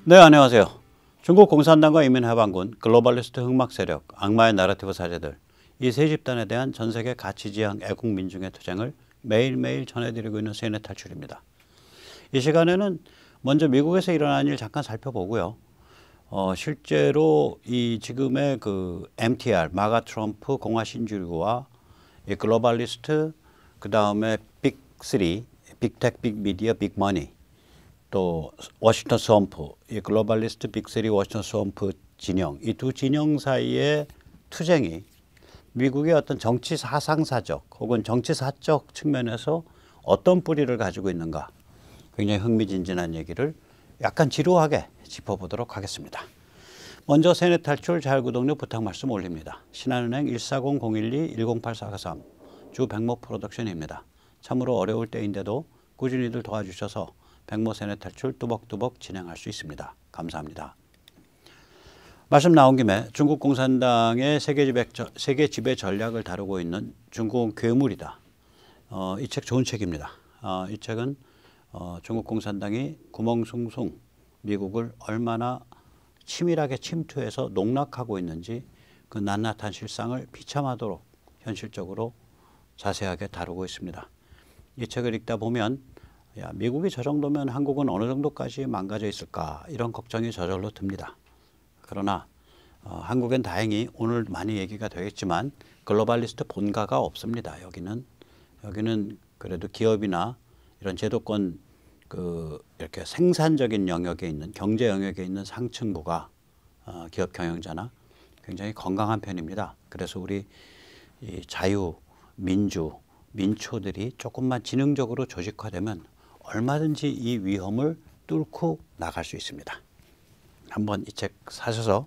네, 안녕하세요. 중국 공산당과 이민해방군, 글로벌리스트 흑막 세력, 악마의 나라티브 사제들, 이 세 집단에 대한 전 세계 가치지향 애국 민중의 투쟁을 매일매일 전해드리고 있는 세뇌 탈출입니다. 이 시간에는 먼저 미국에서 일어난 일 잠깐 살펴보고요. 실제로 이 지금의 그 MTR, 마가 트럼프 공화 신주류와 이 글로벌리스트, 그 다음에 빅3, 빅텍, 빅미디어, 빅머니, 또 워싱턴 스왑프, 이 글로벌리스트 빅3 워싱턴 스왑프 진영, 이 두 진영 사이의 투쟁이 미국의 어떤 정치 사상사적 혹은 정치사적 측면에서 어떤 뿌리를 가지고 있는가, 굉장히 흥미진진한 얘기를 약간 지루하게 짚어보도록 하겠습니다. 먼저 세뇌 탈출 자율구독료 부탁 말씀 올립니다. 신한은행 140-012-108443 주 백모 프로덕션입니다. 참으로 어려울 때인데도 꾸준히들 도와주셔서 백모 세뇌 탈출 뚜벅뚜벅 진행할 수 있습니다. 감사합니다. 말씀 나온 김에 중국 공산당의 세계 지배 전략을 다루고 있는 중국은 괴물이다. 이 책 좋은 책입니다. 이 책은 중국 공산당이 구멍숭숭 미국을 얼마나 치밀하게 침투해서 농락하고 있는지 그 낱낱한 실상을 비참하도록 현실적으로 자세하게 다루고 있습니다. 이 책을 읽다 보면 야, 미국이 저 정도면 한국은 어느 정도까지 망가져 있을까, 이런 걱정이 저절로 듭니다. 그러나 한국엔 다행히 오늘 많이 얘기가 되겠지만 글로벌리스트 본가가 없습니다. 여기는 그래도 기업이나 이런 제도권 이렇게 생산적인 영역에 있는, 경제 영역에 있는 상층부가 기업 경영자나 굉장히 건강한 편입니다. 그래서 우리 이 자유, 민주, 민초들이 조금만 지능적으로 조직화되면 얼마든지 이 위험을 뚫고 나갈 수 있습니다. 한번 이 책 사셔서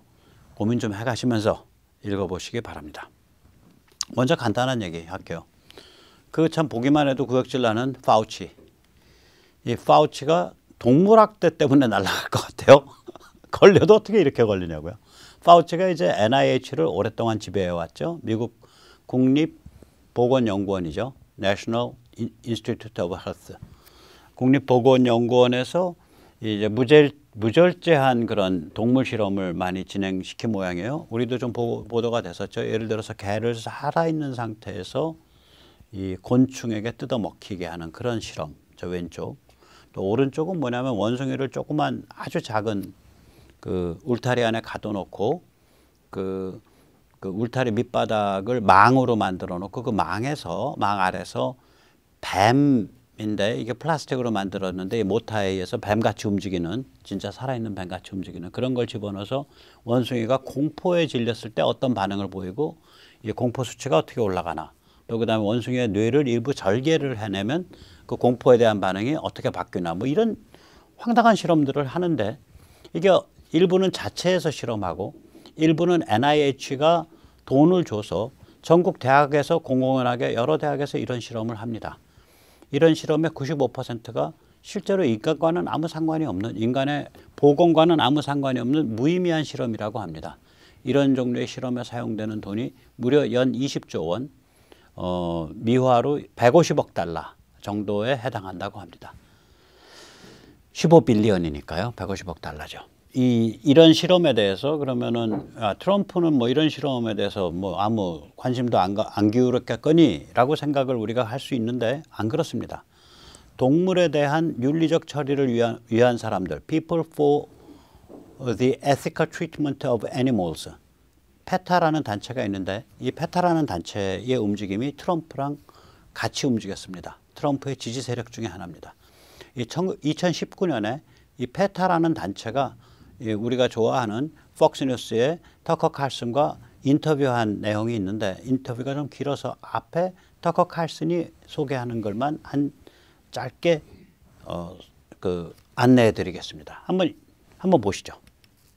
고민 좀 해가시면서 읽어보시기 바랍니다. 먼저 간단한 얘기 할게요. 참 보기만 해도 구역질 나는 파우치. 이 파우치가 동물학대 때문에 날아갈 것 같아요. 걸려도 어떻게 이렇게 걸리냐고요. 파우치가 이제 NIH를 오랫동안 지배해왔죠. 미국 국립보건연구원이죠. National Institute of Health. 국립보건연구원에서 이제 무절제한 그런 동물 실험을 많이 진행시킨 모양이에요. 우리도 좀 보도가 됐었죠. 예를 들어서 개를 살아있는 상태에서 이 곤충에게 뜯어먹히게 하는 그런 실험. 저 왼쪽. 또 오른쪽은 뭐냐면 원숭이를 조그만 아주 작은 그 울타리 안에 가둬놓고 그 울타리 밑바닥을 망으로 만들어 놓고 그 망 아래서 뱀인데 이게 플라스틱으로 만들었는데 이 모타에 의해서 뱀같이 움직이는, 진짜 살아있는 뱀같이 움직이는 그런 걸 집어넣어서 원숭이가 공포에 질렸을 때 어떤 반응을 보이고 이 공포 수치가 어떻게 올라가나, 또 그다음에 원숭이의 뇌를 일부 절개를 해내면 그 공포에 대한 반응이 어떻게 바뀌나, 뭐 이런 황당한 실험들을 하는데, 이게 일부는 자체에서 실험하고 일부는 NIH가 돈을 줘서 전국 대학에서 공공연하게 여러 대학에서 이런 실험을 합니다. 이런 실험의 95%가 실제로 인간과는 아무 상관이 없는, 인간의 보건과는 아무 상관이 없는 무의미한 실험이라고 합니다. 이런 종류의 실험에 사용되는 돈이 무려 연 20조 원, 미화로 150억 달러 정도에 해당한다고 합니다. 15빌리언이니까요. 150억 달러죠. 이런 실험에 대해서 그러면은 트럼프는 뭐 이런 실험에 대해서 뭐 아무 관심도 안 기울였겠거니라고 생각을 우리가 할 수 있는데 안 그렇습니다. 동물에 대한 윤리적 처리를 위한 사람들, People for the Ethical Treatment of Animals, 페타라는 단체가 있는데 이 페타라는 단체의 움직임이 트럼프랑 같이 움직였습니다. 트럼프의 지지 세력 중에 하나입니다. 2019년에 이 페타라는 단체가 우리가 좋아하는 폭스뉴스의 터커 칼슨과 인터뷰한 내용이 있는데, 인터뷰가 좀 길어서 앞에 터커 칼슨이 소개하는 것만 한 짧게 안내해 드리겠습니다. 한번 보시죠.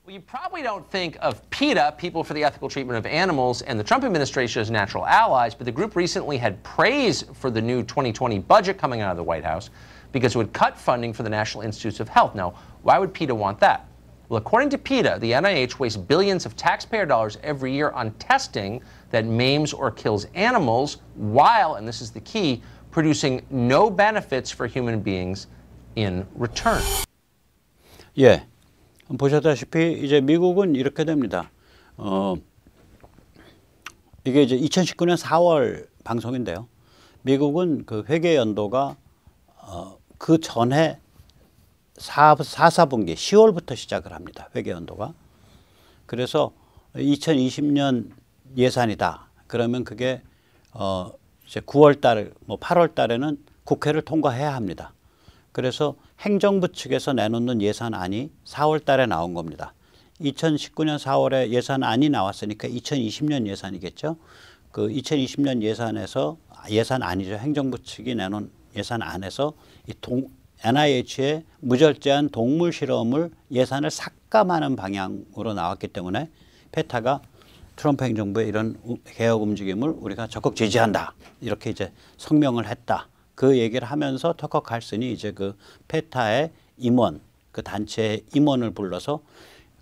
Well, you probably don't think of PETA, People for the Ethical Treatment of Animals, and the Trump administration as natural allies, but the group recently had praise for the new 2020 budget coming out of the White House because it would cut funding for the National Institutes of Health. Now, why would PETA want that? Well, according to PETA, the NIH wastes billions of taxpayer dollars every year on testing that maims or kills animals while, and this is the key, producing no benefits for human beings in return. 예. 보셨다시피 이제 미국은 이렇게 됩니다. 이게 이제 2019년 4월 방송인데요. 미국은 그 회계 연도가 그 전에 4분기 10월부터 시작을 합니다. 회계 연도가. 그래서 2020년 예산이다. 그러면 그게 이제 9월 달, 뭐 8월 달에는 국회를 통과해야 합니다. 그래서 행정부 측에서 내놓는 예산안이 4월 달에 나온 겁니다. 2019년 4월에 예산안이 나왔으니까 2020년 예산이겠죠. 그 2020년 예산에서 예산안이죠. 행정부 측이 내놓은 예산안에서 이 NIH의 무절제한 동물 실험을 예산을 삭감하는 방향으로 나왔기 때문에 페타가 트럼프 행정부의 이런 개혁 움직임을 우리가 적극 지지한다. 이렇게 이제 성명을 했다. 그 얘기를 하면서 터커 칼슨이 이제 그 페타의 임원, 그 단체의 임원을 불러서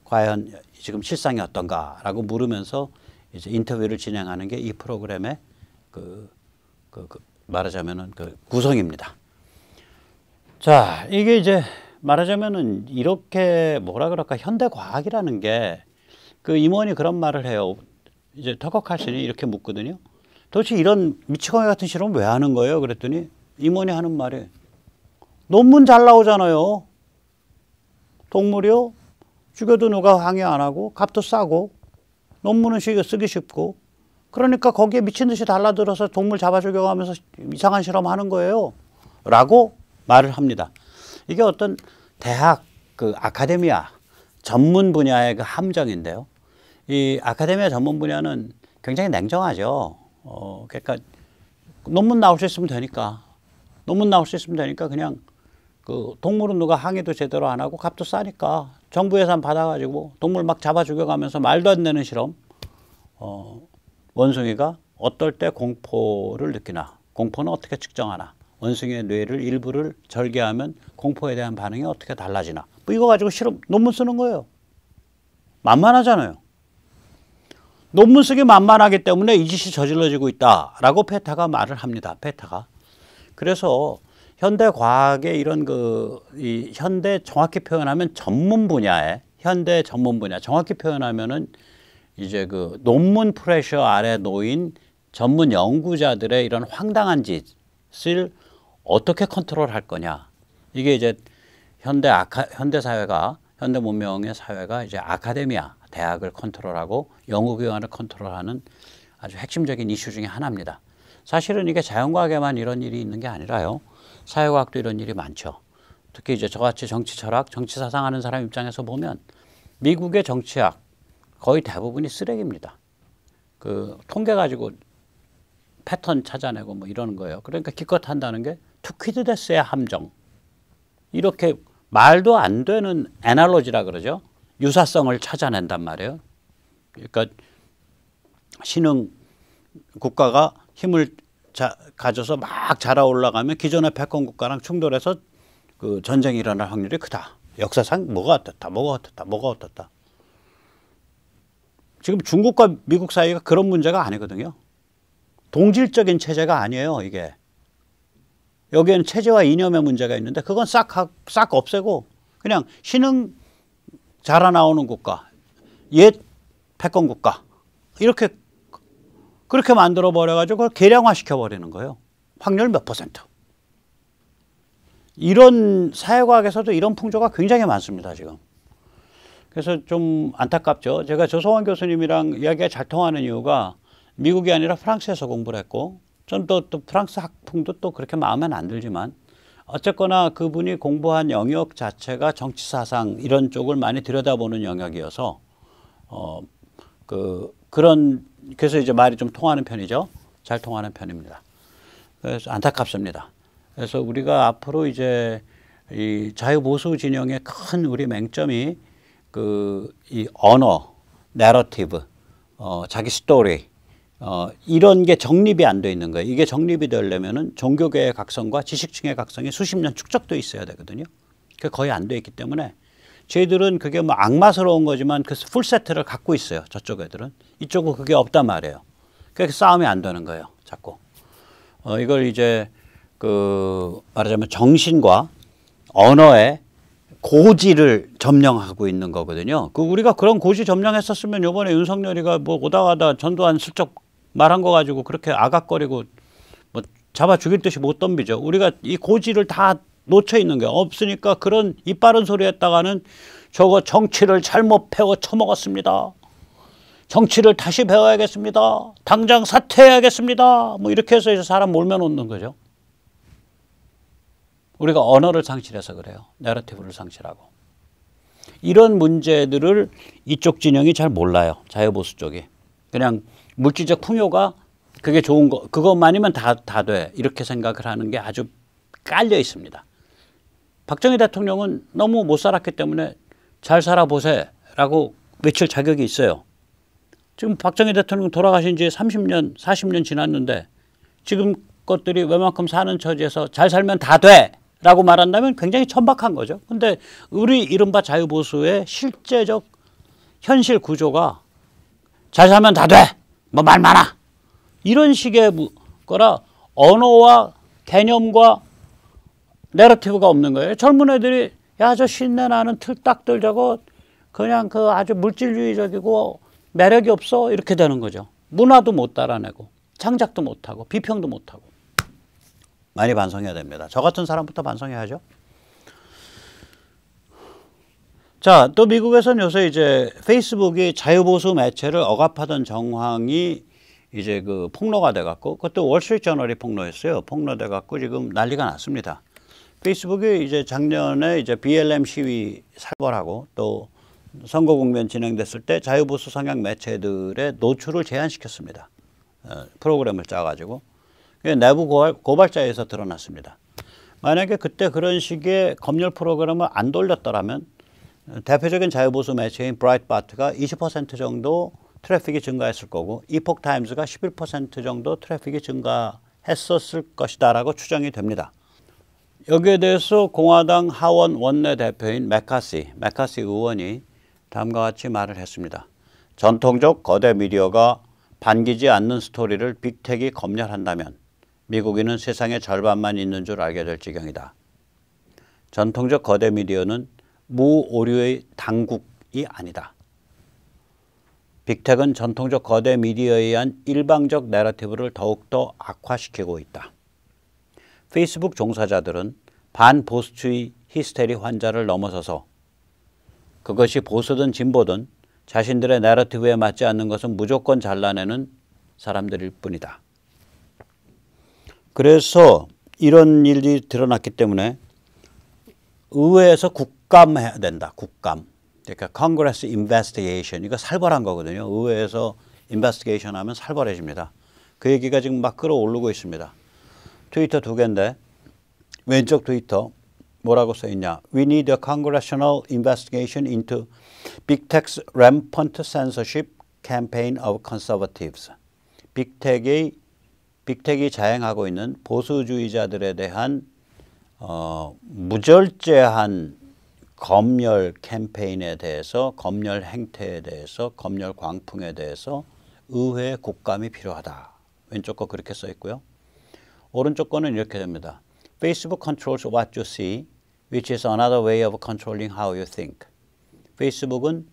과연 지금 실상이 어떤가라고 물으면서 이제 인터뷰를 진행하는 게 이 프로그램의 말하자면은 그 구성입니다. 자, 이게 이제 말하자면은 이렇게 뭐라 그럴까 현대 과학이라는 게 그 임원이 그런 말을 해요. 이제 터커 칼슨이 이렇게 묻거든요. 도대체 이런 미치광이 같은 실험을 왜 하는 거예요? 그랬더니 임원이 하는 말이 논문 잘 나오잖아요. 동물이요? 죽여도 누가 항의 안 하고 값도 싸고 논문은 쓰기 쉽고 그러니까 거기에 미친 듯이 달라들어서 동물 잡아 죽여가면서 이상한 실험하는 거예요. 라고 말을 합니다. 이게 어떤 대학 그 아카데미아 전문 분야의 그 함정인데요. 이 아카데미아 전문 분야는 굉장히 냉정하죠. 그러니까 논문 나올 수 있으면 되니까 그냥 그 동물은 누가 항의도 제대로 안 하고 값도 싸니까 정부 예산 받아가지고 동물 막 잡아 죽여가면서 말도 안 되는 실험. 원숭이가 어떨 때 공포를 느끼나, 공포는 어떻게 측정하나, 원숭이의 뇌를 일부를 절개하면 공포에 대한 반응이 어떻게 달라지나, 뭐 이거 가지고 실험 논문 쓰는 거예요. 만만하잖아요. 논문 쓰기 만만하기 때문에 이 짓이 저질러지고 있다라고 페타가 말을 합니다. 페타가. 그래서 현대 과학의 이런 이 현대 정확히 표현하면 전문 분야에 현대 전문 분야 정확히 표현하면은 이제 그 논문 프레셔 아래 놓인 전문 연구자들의 이런 황당한 짓을 어떻게 컨트롤할 거냐. 이게 이제 현대 사회가 현대 문명의 사회가 이제 아카데미아 대학을 컨트롤하고 연구기관을 컨트롤하는 아주 핵심적인 이슈 중에 하나입니다. 사실은 이게 자연과학에만 이런 일이 있는 게 아니라요. 사회과학도 이런 일이 많죠. 특히 이제 저같이 정치 철학, 정치 사상하는 사람 입장에서 보면 미국의 정치학 거의 대부분이 쓰레기입니다. 그 통계 가지고 패턴 찾아내고 뭐 이러는 거예요. 그러니까 기껏 한다는 게 투퀴드데스의 함정. 이렇게 말도 안 되는 애널로지라 그러죠. 유사성을 찾아낸단 말이에요. 그러니까 신흥 국가가 힘을 가져서 막 자라 올라가면 기존의 패권 국가랑 충돌해서 그 전쟁이 일어날 확률이 크다. 역사상 뭐가 어떻다. 지금 중국과 미국 사이가 그런 문제가 아니거든요. 동질적인 체제가 아니에요, 이게. 여기에는 체제와 이념의 문제가 있는데 그건 싹 없애고 그냥 신흥 자라나오는 국가, 옛 패권 국가 이렇게 그렇게 만들어 버려가지고 그걸 계량화 시켜버리는 거예요. 확률 몇 %. 이런 사회과학에서도 이런 풍조가 굉장히 많습니다, 지금. 그래서 좀 안타깝죠. 제가 조성원 교수님이랑 이야기가 잘 통하는 이유가 미국이 아니라 프랑스에서 공부를 했고 전 또 프랑스 학풍도 또 그렇게 마음에는 안 들지만 어쨌거나 그분이 공부한 영역 자체가 정치사상 이런 쪽을 많이 들여다보는 영역이어서 그래서 이제 말이 좀 통하는 편이죠. 잘 통하는 편입니다. 그래서 안타깝습니다. 그래서 우리가 앞으로 이제 이 자유보수 진영의 큰 우리 맹점이 이 언어, 내러티브, 자기 스토리, 이런 게 정립이 안 돼 있는 거예요. 이게 정립이 되려면은 종교계의 각성과 지식층의 각성이 수십 년 축적돼 있어야 되거든요. 그게 거의 안 돼 있기 때문에 저희들은 그게 뭐 악마스러운 거지만 그 풀세트를 갖고 있어요. 저쪽 애들은. 이쪽은 그게 없단 말이에요. 그러니까 싸움이 안 되는 거예요. 자꾸. 이걸 이제 말하자면 정신과 언어의 고지를 점령하고 있는 거거든요. 우리가 그런 고지 점령했었으면 이번에 윤석열이가 뭐 오다가다 전두환 슬쩍 말한 거 가지고 그렇게 아각거리고 뭐 잡아 죽일 듯이 못 덤비죠. 우리가 이 고지를 다 놓쳐 있는 게 없으니까 그런 이빠른 소리 했다가는 저거 정치를 잘못 배워 처먹었습니다. 정치를 다시 배워야겠습니다. 당장 사퇴해야겠습니다. 뭐 이렇게 해서 이제 사람 몰며 놓는 거죠. 우리가 언어를 상실해서 그래요. 내러티브를 상실하고. 이런 문제들을 이쪽 진영이 잘 몰라요. 자유보수 쪽이. 그냥 물질적 풍요가 그게 좋은 거, 그것만이면 다 돼. 이렇게 생각을 하는 게 아주 깔려 있습니다. 박정희 대통령은 너무 못 살았기 때문에 잘 살아보세라고 외칠 자격이 있어요. 지금 박정희 대통령 돌아가신 지 30년, 40년 지났는데 지금 것들이 웬만큼 사는 처지에서 잘 살면 다 돼! 라고 말한다면 굉장히 천박한 거죠. 근데 우리 이른바 자유보수의 실제적 현실 구조가 잘 살면 다 돼! 뭐 말 많아! 이런 식의 거라 언어와 개념과 내러티브가 없는 거예요. 젊은 애들이 야, 저 신내 나는 틀딱들 저거 그냥 그 아주 물질주의적이고 매력이 없어 이렇게 되는 거죠. 문화도 못 따라내고 창작도 못하고 비평도 못하고 많이 반성해야 됩니다. 저 같은 사람부터 반성해야죠. 자, 또 미국에서는 요새 이제 페이스북이 자유보수 매체를 억압하던 정황이 이제 그 폭로가 돼갖고 그것도 월스트리트저널이 폭로했어요. 폭로돼갖고 지금 난리가 났습니다. 페이스북이 이제 작년에 이제 BLM 시위 살벌하고 또 선거 국면 진행됐을 때 자유보수 성향 매체들의 노출을 제한시켰습니다. 프로그램을 짜가지고 내부 고발자에서 드러났습니다. 만약에 그때 그런 식의 검열 프로그램을 안 돌렸더라면 대표적인 자유보수 매체인 브라이트바트가 20% 정도 트래픽이 증가했을 거고 이폭 타임즈가 11% 정도 트래픽이 증가했었을 것이다 라고 추정이 됩니다. 여기에 대해서 공화당 하원 원내대표인 맥카시 의원이 다음과 같이 말을 했습니다. 전통적 거대 미디어가 반기지 않는 스토리를 빅텍이 검열한다면 미국인은 세상의 절반만 있는 줄 알게 될 지경이다. 전통적 거대 미디어는 무오류의 당국이 아니다. 빅텍은 전통적 거대 미디어에 의한 일방적 내러티브를 더욱더 악화시키고 있다. 페이스북 종사자들은 반보수주의 히스테리 환자를 넘어서서 그것이 보수든 진보든 자신들의 내러티브에 맞지 않는 것은 무조건 잘라내는 사람들일 뿐이다. 그래서 이런 일이 드러났기 때문에 의회에서 국감해야 된다. 국감. 그러니까 Congress Investigation. 이거 살벌한 거거든요. 의회에서 인베스티게이션 하면 살벌해집니다. 그 얘기가 지금 막 끌어오르고 있습니다. 트위터 2개인데 왼쪽 트위터 뭐라고 써있냐. We need a congressional investigation into Big Tech's rampant censorship campaign of conservatives. 빅텍이 자행하고 있는 보수주의자들에 대한 무절제한 검열 캠페인에 대해서, 검열 행태에 대해서, 검열 광풍에 대해서 의회 국감이 필요하다. 왼쪽 거 그렇게 써 있고요. 오른쪽 거는 이렇게 됩니다. Facebook controls what you see, which is another way of controlling how you think. 페이스북은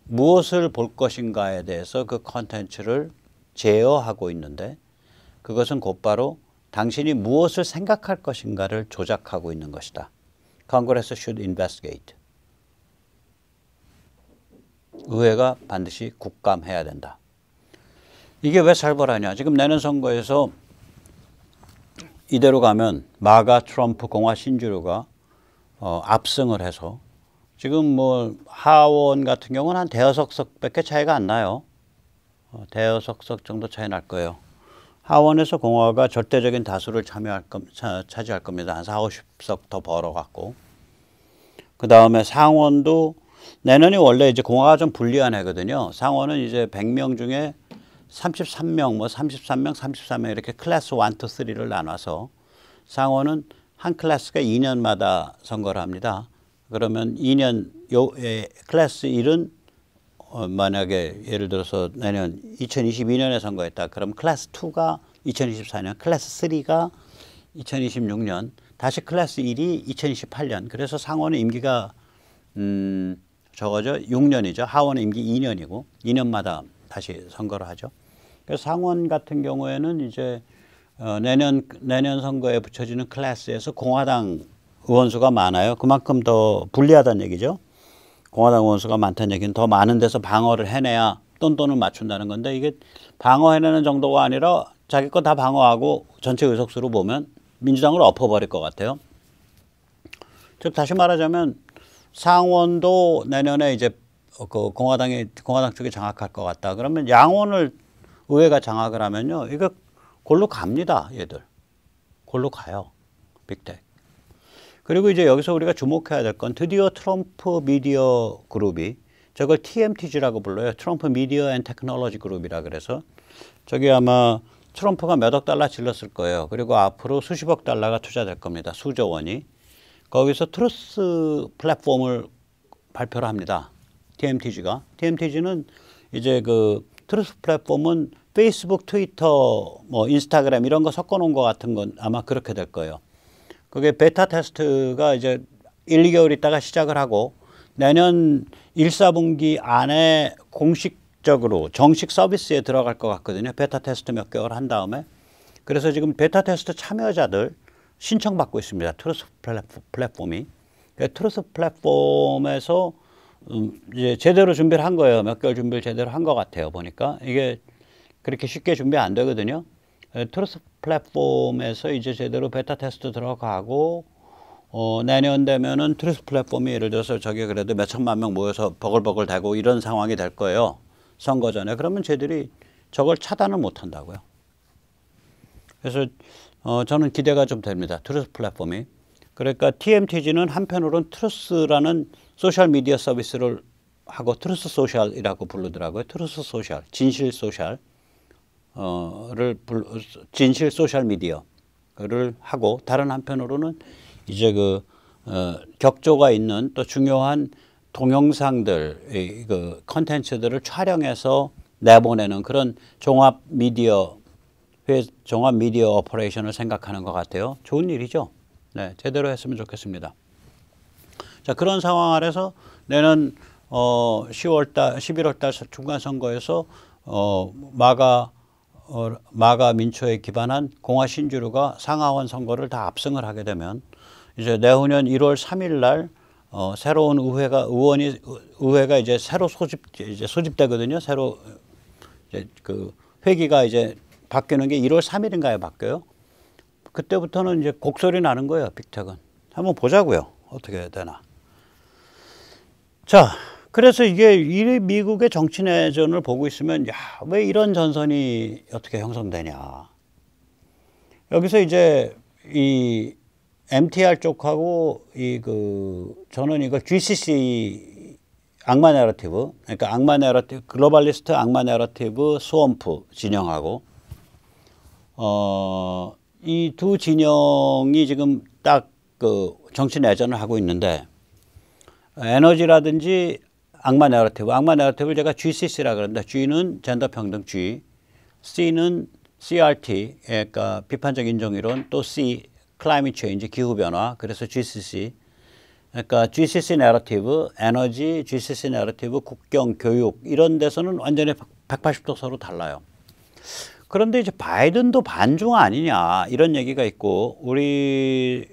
무엇을 볼 것인가에 대해서 그 컨텐츠를 제어하고 있는데 그것은 곧바로 당신이 무엇을 생각할 것인가를 조작하고 있는 것이다. Congress should investigate. 의회가 반드시 국감해야 된다. 이게 왜 살벌하냐. 지금 내년 선거에서 이대로 가면 마가 트럼프 공화 신주류가 압승을 해서 지금 뭐 하원 같은 경우는 한 대여섯 석밖에 차이가 안 나요. 대여섯 석 정도 차이 날 거예요. 하원에서 공화가 절대적인 다수를 차지할 겁니다. 한 4, 50석 더 벌어갖고. 그 다음에 상원도 내년이 원래 이제 공화가 좀 불리한 해거든요. 상원은 이제 100명 중에 33명 이렇게 클래스 1, 2, 3를 나눠서 상원은 한 클래스가 2년마다 선거를 합니다. 그러면 2년 클래스 1은 만약에 예를 들어서 내년 2022년에 선거했다. 그럼 클래스 2가 2024년, 클래스 3가 2026년 다시 클래스 1이 2028년. 그래서 상원의 임기가 저거죠. 6년이죠. 하원의 임기 2년이고 2년마다 다시 선거를 하죠. 그래서 상원 같은 경우에는 이제 내년 선거에 붙여지는 클래스에서 공화당 의원수가 많아요. 그만큼 더 불리하다는 얘기죠. 공화당 의원수가 많다는 얘기는 더 많은 데서 방어를 해내야 돈을 맞춘다는 건데, 이게 방어해내는 정도가 아니라 자기 거 다 방어하고 전체 의석수로 보면 민주당을 엎어버릴 것 같아요. 즉 다시 말하자면 상원도 내년에 이제 그 공화당 쪽이 장악할 것 같다. 그러면 양원을 의회가 장악을 하면요, 이거 골로 갑니다. 얘들 골로 가요. 빅텍. 그리고 이제 여기서 우리가 주목해야 될 건 드디어 트럼프 미디어 그룹이 저걸 TMTG라고 불러요. 트럼프 미디어 앤 테크놀로지 그룹이라 그래서 저기 아마 트럼프가 몇 억 달러 질렀을 거예요. 그리고 앞으로 수십억 달러가 투자될 겁니다. 수조 원이. 거기서 트루스 플랫폼을 발표를 합니다. TMTG가. TMTG는 이제 그 트루스 플랫폼은 페이스북, 트위터, 뭐 인스타그램 이런 거 섞어 놓은 것 같은 건 아마 그렇게 될 거예요. 그게 베타 테스트가 이제 1, 2개월 있다가 시작을 하고 내년 1, 4분기 안에 공식적으로 정식 서비스에 들어갈 것 같거든요. 베타 테스트 몇 개월 한 다음에. 그래서 지금 베타 테스트 참여자들 신청받고 있습니다. 트루스 플랫폼이. 트루스 플랫폼에서 이제 제대로 준비를 한 거예요. 몇 개월 준비를 제대로 한 것 같아요. 보니까 이게 그렇게 쉽게 준비 안 되거든요. 트루스 플랫폼에서 이제 제대로 베타 테스트 들어가고 내년 되면은 트루스 플랫폼이 예를 들어서 저게 그래도 몇 천만 명 모여서 버글버글 대고 이런 상황이 될 거예요. 선거 전에. 그러면 쟤들이 저걸 차단을 못 한다고요. 그래서 저는 기대가 좀 됩니다. 트루스 플랫폼이. 그러니까 TMTG는 한편으로는 트루스라는 소셜 미디어 서비스를 하고 트루스 소셜이라고 부르더라고요. 트루스 소셜, 진실 소셜. 진실 소셜 미디어를 하고 다른 한편으로는 이제 그 격조가 있는 또 중요한 동영상들, 그 컨텐츠들을 촬영해서 내보내는 그런 종합 미디어 오퍼레이션을 생각하는 것 같아요. 좋은 일이죠. 네, 제대로 했으면 좋겠습니다. 자, 그런 상황 아래서 내년 11월달 중간 선거에서 마가 민초에 기반한 공화 신주류가 상하원 선거를 다 압승을 하게 되면 이제 내후년 1월 3일 날 새로운 의회가 이제 새로 소집되거든요. 새로 이제 그 회기가 이제 바뀌는 게 1월 3일인가에 바뀌어요. 그때부터는 이제 곡소리 나는 거예요. 빅텍은. 한번 보자고요. 어떻게 되나. 자, 그래서 이게 이 미국의 정치 내전을 보고 있으면 야, 왜 이런 전선이 어떻게 형성되냐. 여기서 이제 이 MTR 쪽하고 저는 이걸 GCC 악마 내러티브, 그러니까 악마 내러티브, 글로벌리스트 악마 내러티브 스왑프 진영하고 이 두 진영이 지금 딱 그 정치 내전을 하고 있는데 에너지라든지 악마 내러티브를 제가 GCC라 그러는데 G는 젠더 평등 G, C는 CRT, 그러니까 비판적 인종이론, 또 C, 클라이밋 체인지, 기후 변화. 그래서 GCC. 그러니까 GCC 내러티브, 에너지, GCC 내러티브, 국경, 교육 이런 데서는 완전히 180도 서로 달라요. 그런데 이제 바이든도 반중 아니냐 이런 얘기가 있고 우리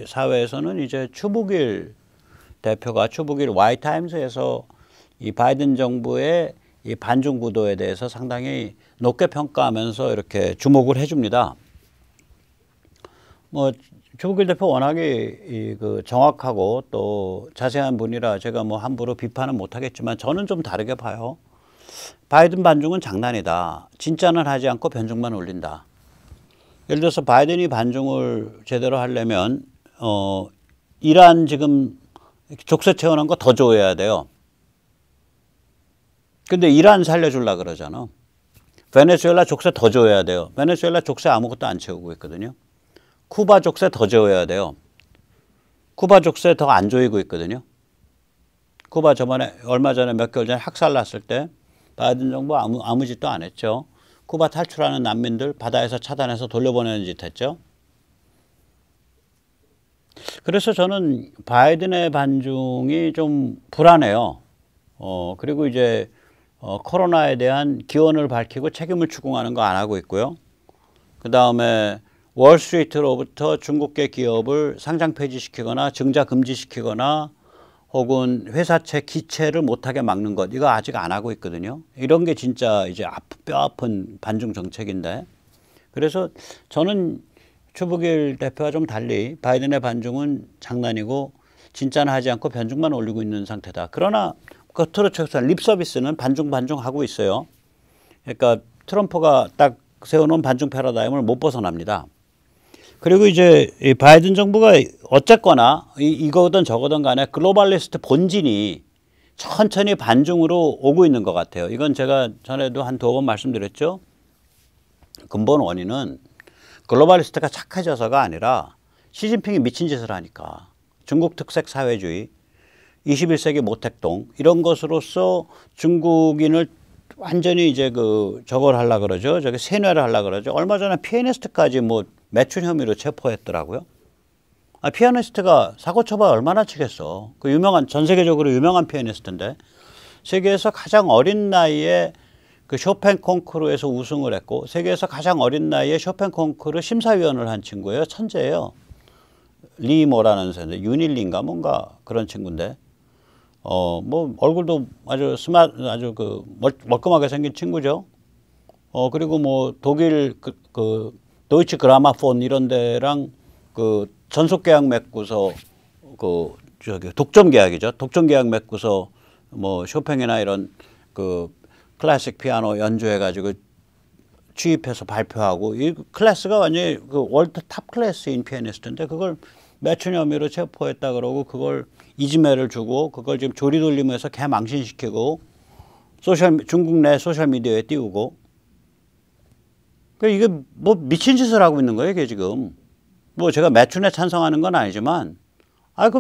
사회에서는 이제 추북일 대표가 추북일 와이타임스에서 이 바이든 정부의 이 반중 구도에 대해서 상당히 높게 평가하면서 이렇게 주목을 해줍니다. 뭐 추북일 대표 워낙에 그 정확하고 또 자세한 분이라 제가 뭐 함부로 비판은 못하겠지만 저는 좀 다르게 봐요. 바이든 반중은 장난이다. 진짜는 하지 않고 변종만 올린다. 예를 들어서 바이든이 반중을 제대로 하려면 이란 지금 족쇄 채워놓은 거 더 줘야 돼요. 근데 이란 살려주려고 그러잖아. 베네수엘라 족쇄 더 줘야 돼요. 베네수엘라 족쇄 아무것도 안 채우고 있거든요. 쿠바 족쇄 더 줘야 돼요. 쿠바 족쇄 더 안 조이고 있거든요. 쿠바 얼마 전에 몇 개월 전에 학살 났을 때 바이든 정부 아무 짓도 안 했죠. 쿠바 탈출하는 난민들 바다에서 차단해서 돌려보내는 짓 했죠. 그래서 저는 바이든의 반중이 좀 불안해요. 그리고 이제 코로나에 대한 기원을 밝히고 책임을 추궁하는 거 안 하고 있고요. 그 다음에 월스트리트로부터 중국계 기업을 상장 폐지시키거나 증자 금지시키거나 혹은 회사채 기체를 못하게 막는 것, 이거 아직 안 하고 있거든요. 이런 게 진짜 이제 뼈 아픈 반중 정책인데, 그래서 저는 추부길 대표와 좀 달리 바이든의 반중은 장난이고 진짜는 하지 않고 변중만 올리고 있는 상태다. 그러나 겉으로 쳐서 립 서비스는 반중 하고 있어요. 그러니까 트럼프가 딱 세워놓은 반중 패러다임을 못 벗어납니다. 그리고 이제 이 바이든 정부가 어쨌거나 이거든 저거든 간에 글로벌리스트 본진이 천천히 반중으로 오고 있는 것 같아요. 이건 제가 전에도 한 2번 말씀드렸죠. 근본 원인은 글로벌리스트가 착해져서가 아니라 시진핑이 미친 짓을 하니까 중국 특색 사회주의, 21세기 모택동 이런 것으로서 중국인을 완전히 이제 저걸 하려 그러죠. 저기 세뇌를 하려 그러죠. 얼마 전에 피아니스트까지 뭐 매춘 혐의로 체포했더라고요. 피아니스트가 사고 처벌 얼마나 치겠어. 그 유명한, 전 세계적으로 유명한 피아니스트인데 세계에서 가장 어린 나이에 그 쇼팽 콩쿠르에서 우승을 했고 세계에서 가장 어린 나이에 쇼팽 콩쿠르 심사위원을 한 친구예요. 천재예요. 리 뭐라는 사람, 윤일리인가 뭔가 그런 친구인데 뭐 얼굴도 아주 아주 멀끔하게 생긴 친구죠. 그리고 뭐 독일 도이치 그라마폰 이런 데랑 그 전속 계약 맺고서 저기 독점 계약이죠. 독점 계약 맺고서 뭐 쇼팽이나 이런 클래식 피아노 연주해 가지고 취입해서 발표하고 이 클래스가 완전히 월드 탑 클래스인 피아니스트인데 그걸 매춘 혐의로 체포했다 그러고 그걸 이지매를 주고 그걸 지금 조리돌림해서 개망신시키고 중국 내 소셜 미디어에 띄우고 이게 뭐 미친 짓을 하고 있는 거예요, 이게 지금. 뭐 제가 매춘에 찬성하는 건 아니지만,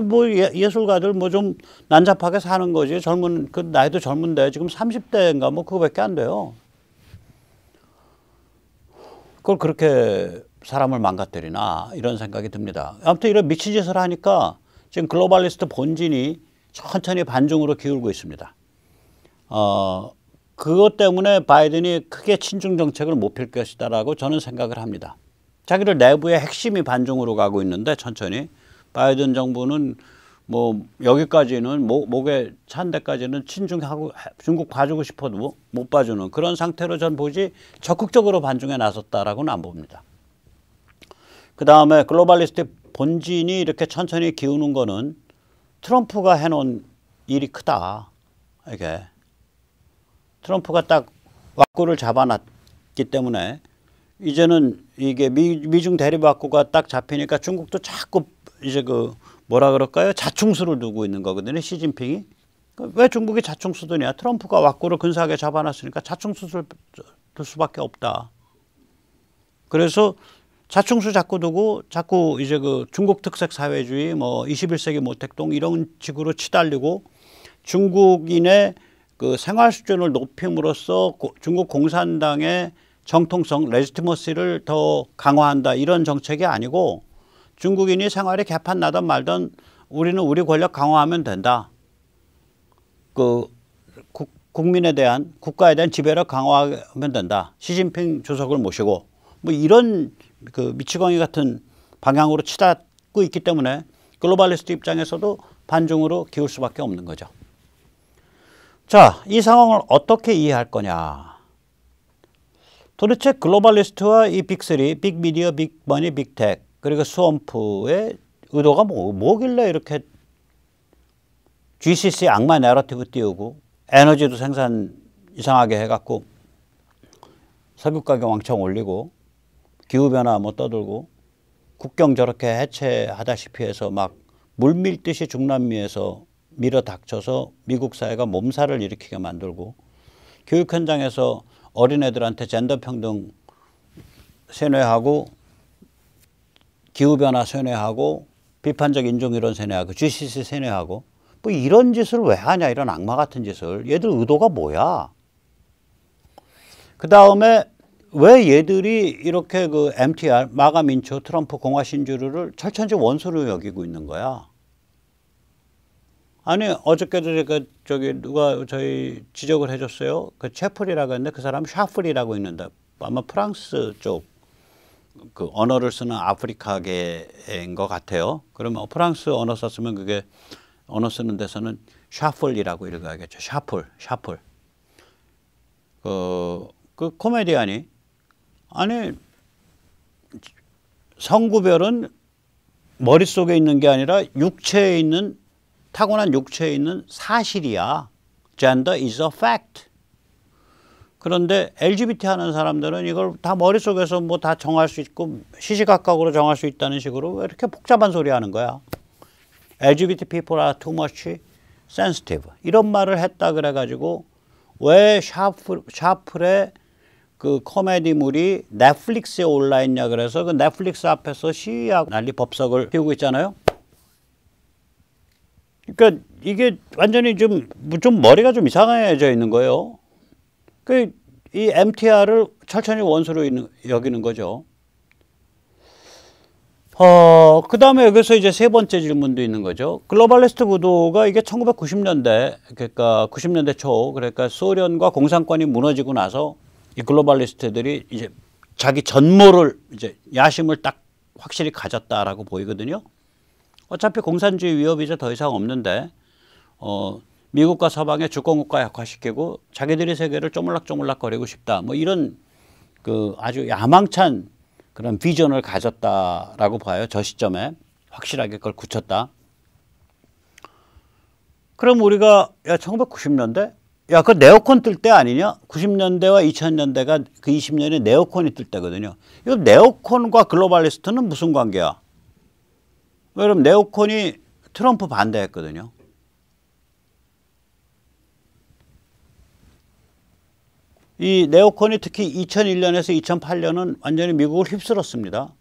뭐 예술가들 뭐 좀 난잡하게 사는 거지. 나이도 젊은데 지금 30대인가 뭐 그거밖에 안 돼요. 그걸 그렇게 사람을 망가뜨리나 이런 생각이 듭니다. 아무튼 이런 미친 짓을 하니까 지금 글로벌리스트 본진이 천천히 반중으로 기울고 있습니다. 그것 때문에 바이든이 크게 친중 정책을 못 펼 것이다라고 저는 생각을 합니다. 자기들 내부의 핵심이 반중으로 가고 있는데 천천히 바이든 정부는 뭐 여기까지는 목에 찬 데까지는 친중하고 중국 봐주고 싶어도 못 봐주는 그런 상태로 전 보지 적극적으로 반중에 나섰다라고는 안 봅니다. 그 다음에 글로벌리스트 본진이 이렇게 천천히 기우는 거는 트럼프가 해놓은 일이 크다. 이게 트럼프가 딱 왁구를 잡아놨기 때문에 이제는 이게 미중 대립 왁구가 딱 잡히니까 중국도 자꾸 이제 뭐라 그럴까요? 자충수를 두고 있는 거거든요. 시진핑이. 왜 중국이 자충수 두냐? 트럼프가 왁구를 근사하게 잡아놨으니까 자충수를 둘 수밖에 없다. 그래서 자충수 자꾸 두고 자꾸 이제 중국 특색 사회주의 뭐 21세기 모택동 이런 식으로 치달리고 중국인의 생활 수준을 높임으로써 중국 공산당의 정통성, 레지티머시를 더 강화한다 이런 정책이 아니고 중국인이 생활이 개판 나든 말든 우리는 우리 권력 강화하면 된다. 국민에 대한 국가에 대한 지배력 강화하면 된다. 시진핑 주석을 모시고 뭐 이런 미치광이 같은 방향으로 치닫고 있기 때문에 글로벌리스트 입장에서도 반중으로 기울 수밖에 없는 거죠. 자, 이 상황을 어떻게 이해할 거냐. 도대체 글로벌리스트와 이 빅3, 빅미디어, 빅머니, 빅텍 그리고 스왑프의 의도가 뭐길래 이렇게 GCC 악마 내러티브 띄우고 에너지도 생산 이상하게 해갖고 석유 가격 왕창 올리고 기후변화 뭐 떠들고 국경 저렇게 해체하다시피 해서 막 물밀듯이 중남미에서 밀어 닥쳐서 미국 사회가 몸살을 일으키게 만들고 교육 현장에서 어린애들한테 젠더 평등 세뇌하고 기후변화 세뇌하고 비판적 인종이론 세뇌하고 GCC 세뇌하고 뭐 이런 짓을 왜 하냐, 이런 악마 같은 짓을. 얘들 의도가 뭐야? 그 다음에 왜 얘들이 이렇게 그 MTR, 마가 민초, 트럼프 공화 신주류를 철천지 원수로 여기고 있는 거야? 아니, 어저께도 제가 누가 저희 지적을 해줬어요. 그 채플이라고 했는데 그 사람 샤플이라고 있는데 아마 프랑스 쪽 그 언어를 쓰는 아프리카계인 것 같아요. 그러면 프랑스 언어 썼으면 그게 언어 쓰는 데서는 샤플이라고 읽어야겠죠. 샤플. 그 코미디언이 아니 성구별은 머릿속에 있는 게 아니라 육체에 있는 타고난 육체에 있는 사실이야. Gender is a fact. 그런데 LGBT 하는 사람들은 이걸 다 머릿속에서 뭐 다 정할 수 있고 시시각각으로 정할 수 있다는 식으로 왜 이렇게 복잡한 소리 하는 거야. LGBT people are too much sensitive. 이런 말을 했다 그래가지고 왜 샤플의 그 코미디물이 넷플릭스에 올라있냐 그래서 그 넷플릭스 앞에서 시위하고 난리 법석을 피우고 있잖아요. 그러니까 이게 완전히 좀 머리가 좀 이상해져 있는 거예요. 이 MTR을 철저히 원수로 여기는 거죠. 그 다음에 여기서 이제 세 번째 질문도 있는 거죠. 글로벌리스트 구도가 이게 1990년대, 그러니까 90년대 초, 그러니까 소련과 공산권이 무너지고 나서 이 글로벌리스트들이 이제 자기 전모를 이제 야심을 딱 확실히 가졌다라고 보이거든요. 어차피 공산주의 위협이 이제 더 이상 없는데, 미국과 서방의 주권국가 약화시키고 자기들이 세계를 쪼물락쪼물락거리고 싶다. 뭐 이런 그 아주 야망찬 그런 비전을 가졌다라고 봐요. 저 시점에 확실하게 그걸 굳혔다. 그럼 우리가 야 1990년대? 야 그 네오콘 뜰 때 아니냐? 90년대와 2000년대가 그 20년에 네오콘이 뜰 때거든요. 이거 네오콘과 글로벌리스트는 무슨 관계야? 왜냐면 네오콘이 트럼프 반대했거든요. 이 네오콘이 특히 2001년에서 2008년은 완전히 미국을 휩쓸었습니다.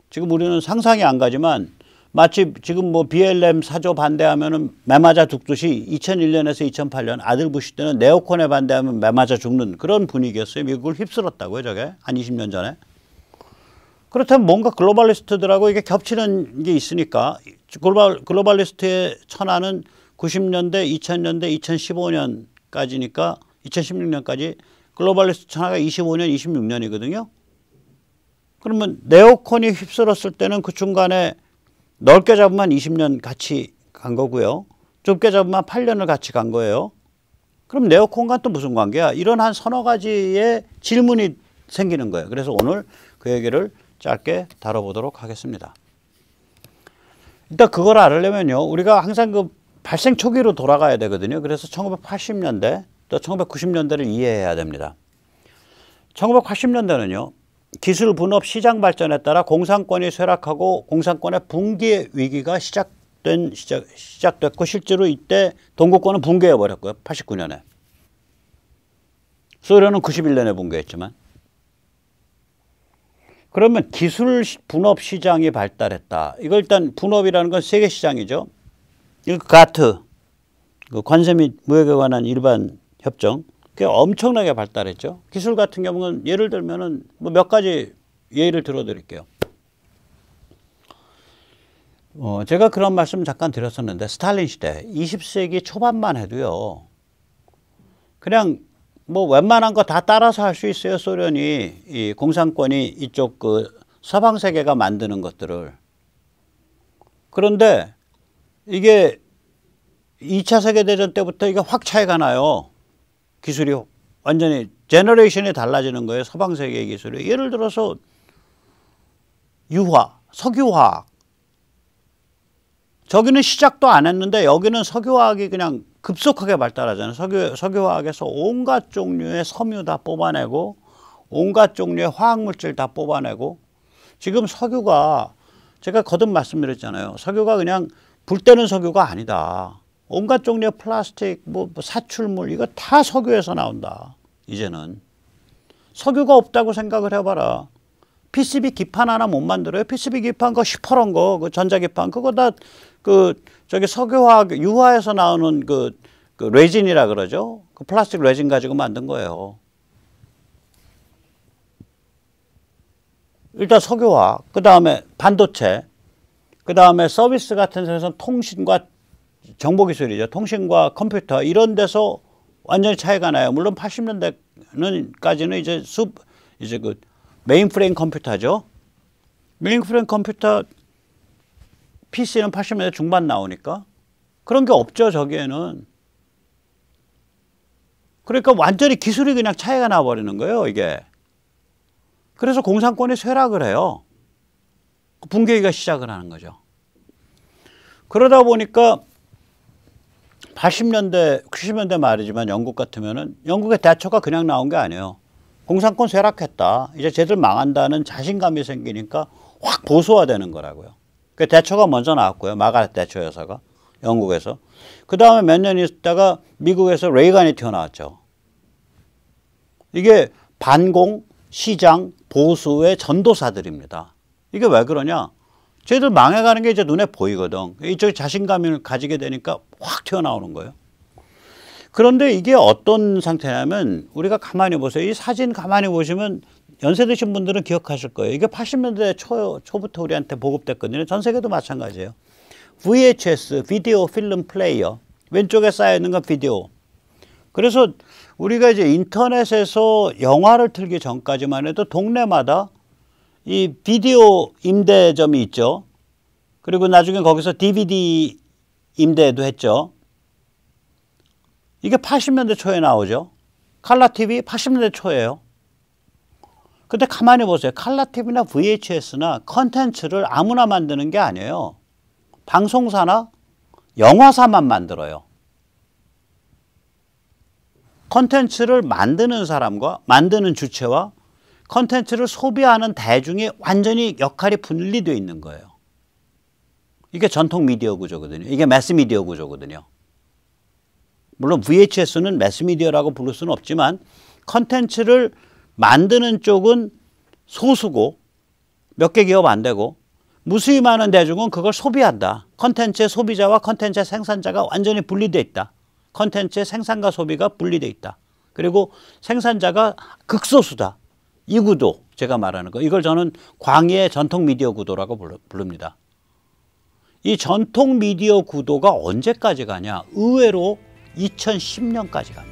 지금 우리는 상상이 안 가지만 마치 지금 뭐 BLM 사조 반대하면은 매 맞아 죽듯이 2001년에서 2008년 아들 부시 때는 네오콘에 반대하면 매 맞아 죽는 그런 분위기였어요. 미국을 휩쓸었다고요, 저게. 한 20년 전에. 그렇다면 뭔가 글로벌리스트들하고 이게 겹치는 게 있으니까 글로벌리스트의 천하는 90년대, 2000년대, 2015년까지니까 2016년까지 글로벌리스트 천하가 25년, 26년이거든요. 그러면 네오콘이 휩쓸었을 때는 그 중간에 넓게 잡으면 20년 같이 간 거고요. 좁게 잡으면 8년을 같이 간 거예요. 그럼 네오콘과 또 무슨 관계야? 이런 한 서너 가지의 질문이 생기는 거예요. 그래서 오늘 그 얘기를 짧게 다뤄보도록 하겠습니다. 일단 그걸 알으려면요. 우리가 항상 그 발생 초기로 돌아가야 되거든요. 그래서 1980년대 또 1990년대를 이해해야 됩니다. 1980년대는요. 기술 분업 시장 발전에 따라 공산권이 쇠락하고 공산권의 붕괴 위기가 시작됐고 실제로 이때 동구권은 붕괴해 버렸고요. 89년에. 소련은 91년에 붕괴했지만. 그러면 기술 분업 시장이 발달했다. 이거 일단 분업이라는 건 세계 시장이죠. 이거 가트, 관세 및 무역에 관한 일반 협정, 그게 엄청나게 발달했죠. 기술 같은 경우는 예를 들면은 뭐 몇 가지 예를 들어드릴게요. 제가 그런 말씀 잠깐 드렸었는데 스탈린 시대 20세기 초반만 해도요. 그냥 뭐 웬만한 거 다 따라서 할 수 있어요. 소련이 이 공산권이 이쪽 그 서방 세계가 만드는 것들을. 그런데 이게 2차 세계대전 때부터 이게 확 차이가 나요. 기술이 완전히 제너레이션이 달라지는 거예요. 서방 세계의 기술이. 예를 들어서 유화, 석유화학. 저기는 시작도 안 했는데 여기는 석유화학이 그냥 급속하게 발달하잖아요. 석유화학에서 온갖 종류의 섬유 다 뽑아내고 온갖 종류의 화학물질 다 뽑아내고 지금 석유가 제가 거듭 말씀드렸잖아요. 석유가 그냥 불 때는 석유가 아니다. 온갖 종류의 플라스틱, 뭐 사출물 이거 다 석유에서 나온다. 이제는. 석유가 없다고 생각을 해봐라. PCB 기판 하나 못 만들어요. PCB 기판 그 시퍼런 거, 그 전자기판 그거 다 저기 석유화학 유화에서 나오는 그 레진이라 그러죠. 그 플라스틱 레진 가지고 만든 거예요. 일단 석유화, 그 다음에 반도체, 그 다음에 서비스 같은 데서 통신과 정보기술이죠. 통신과 컴퓨터 이런 데서 완전히 차이가 나요. 물론 80년대까지는 이제 그 메인프레임 컴퓨터죠. 메인프레임 컴퓨터 PC는 80년대 중반 나오니까 그런 게 없죠. 저기에는. 그러니까 완전히 기술이 그냥 차이가 나버리는 거예요. 이게. 그래서 공산권이 쇠락을 해요. 붕괴기가 시작을 하는 거죠. 그러다 보니까 80년대, 90년대 말이지만 영국 같으면은 영국의 대처가 그냥 나온 게 아니에요. 공산권 쇠락했다. 이제 쟤들 망한다는 자신감이 생기니까 확 보수화되는 거라고요. 그 대처가 먼저 나왔고요. 마가렛 대처 여사가 영국에서. 그 다음에 몇 년 있다가 미국에서 레이간이 튀어나왔죠. 이게 반공, 시장, 보수의 전도사들입니다. 이게 왜 그러냐? 쟤들 망해가는 게 이제 눈에 보이거든. 이쪽 자신감을 가지게 되니까 확 튀어나오는 거예요. 그런데 이게 어떤 상태냐면 우리가 가만히 보세요. 이 사진 가만히 보시면 연세 드신 분들은 기억하실 거예요. 이게 80년대 초부터 우리한테 보급됐거든요. 전 세계도 마찬가지예요. VHS, 비디오 필름 플레이어. 왼쪽에 쌓여있는 건 비디오. 그래서 우리가 이제 인터넷에서 영화를 틀기 전까지만 해도 동네마다 이 비디오 임대점이 있죠. 그리고 나중에 거기서 DVD 임대도 했죠. 이게 80년대 초에 나오죠. 칼라 TV 80년대 초예요. 근데 가만히 보세요. 칼라 TV나 VHS나 컨텐츠를 아무나 만드는 게 아니에요. 방송사나 영화사만 만들어요. 컨텐츠를 만드는 사람과 만드는 주체와 컨텐츠를 소비하는 대중이 완전히 역할이 분리되어 있는 거예요. 이게 전통 미디어 구조거든요. 이게 매스미디어 구조거든요. 물론 VHS는 매스미디어라고 부를 수는 없지만 컨텐츠를 만드는 쪽은 소수고 몇 개 기업 안 되고 무수히 많은 대중은 그걸 소비한다. 컨텐츠의 소비자와 컨텐츠의 생산자가 완전히 분리되어 있다. 컨텐츠의 생산과 소비가 분리되어 있다. 그리고 생산자가 극소수다. 이 구도 제가 말하는 거. 이걸 저는 광의의 전통 미디어 구도라고 부릅니다. 이 전통 미디어 구도가 언제까지 가냐? 의외로 2010년까지 갑니다.